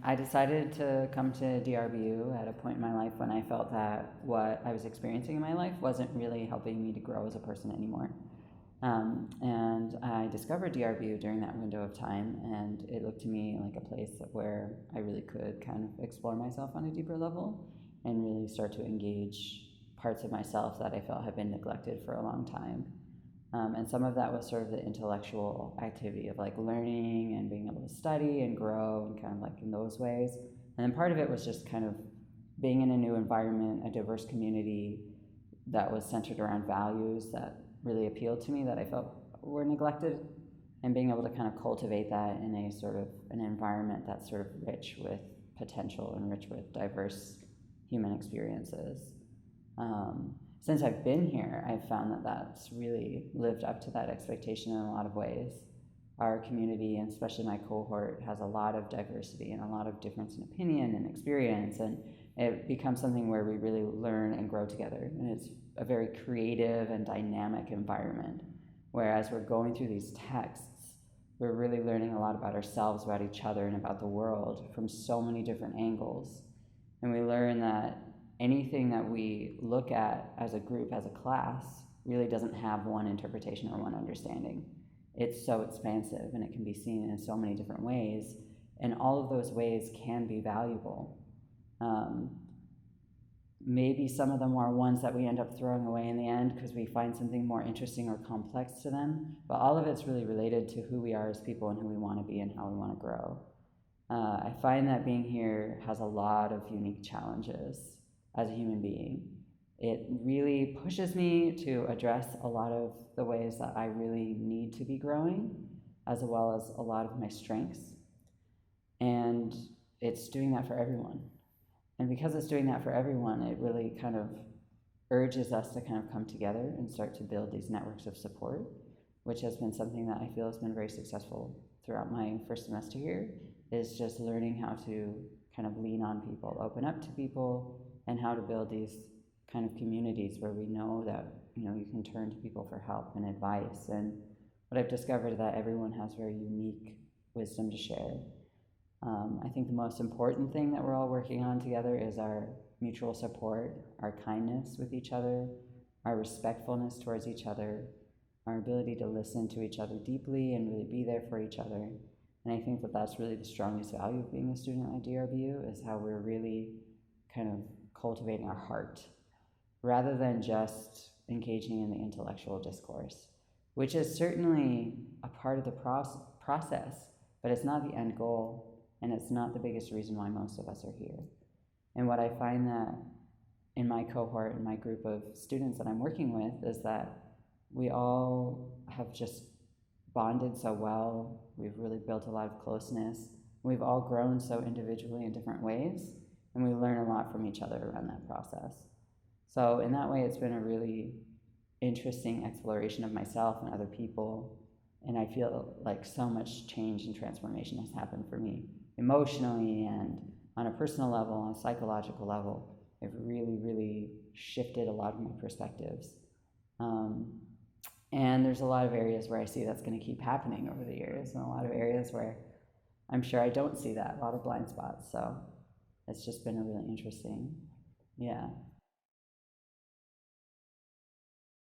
I decided to come to DRBU at a point in my life when I felt that what I was experiencing in my life wasn't really helping me to grow as a person anymore. And I discovered DRBU during that window of time, and it looked to me like a place where I really could kind of explore myself on a deeper level and really start to engage parts of myself that I felt had been neglected for a long time. And some of that was sort of the intellectual activity of like learning and being able to study and grow and kind of like in those ways. And then part of it was just kind of being in a new environment, a diverse community that was centered around values that really appealed to me that I felt were neglected, and being able to kind of cultivate that in a sort of an environment that's sort of rich with potential and rich with diverse human experiences. Since I've been here, I've found that that's really lived up to that expectation in a lot of ways. Our community, and especially my cohort, has a lot of diversity and a lot of difference in opinion and experience, and it becomes something where we really learn and grow together. And it's a very creative and dynamic environment, whereas we're going through these texts, we're really learning a lot about ourselves, about each other, and about the world from so many different angles. And we learn that anything that we look at as a group, as a class, really doesn't have one interpretation or one understanding. It's so expansive, and it can be seen in so many different ways, and all of those ways can be valuable. Maybe some of them are ones that we end up throwing away in the end because we find something more interesting or complex to them, but all of it's really related to who we are as people and who we want to be and how we want to grow. I find that being here has a lot of unique challenges as a human being. It really pushes me to address a lot of the ways that I really need to be growing, as well as a lot of my strengths. And it's doing that for everyone. And because it's doing that for everyone, it really kind of urges us to kind of come together and start to build these networks of support, which has been something that I feel has been very successful throughout my first semester here, is just learning how to kind of lean on people, open up to people, and how to build these kind of communities where we know that, you know, you can turn to people for help and advice. And what I've discovered is that everyone has very unique wisdom to share. I think the most important thing that we're all working on together is our mutual support, our kindness with each other, our respectfulness towards each other, our ability to listen to each other deeply and really be there for each other. And I think that that's really the strongest value of being a student at DRBU, is how we're really kind of cultivating our heart rather than just engaging in the intellectual discourse, which is certainly a part of the process, but it's not the end goal, and it's not the biggest reason why most of us are here. And what I find that in my cohort and my group of students that I'm working with is that we all have just bonded so well. We've really built a lot of closeness. We've all grown so individually in different ways, and we learn a lot from each other around that process. So in that way, it's been a really interesting exploration of myself and other people, and I feel like so much change and transformation has happened for me emotionally and on a personal level, on a psychological level. I've really, really shifted a lot of my perspectives. And there's a lot of areas where I see that's going to keep happening over the years, and a lot of areas where I'm sure I don't see that, a lot of blind spots. So it's just been a really interesting, yeah.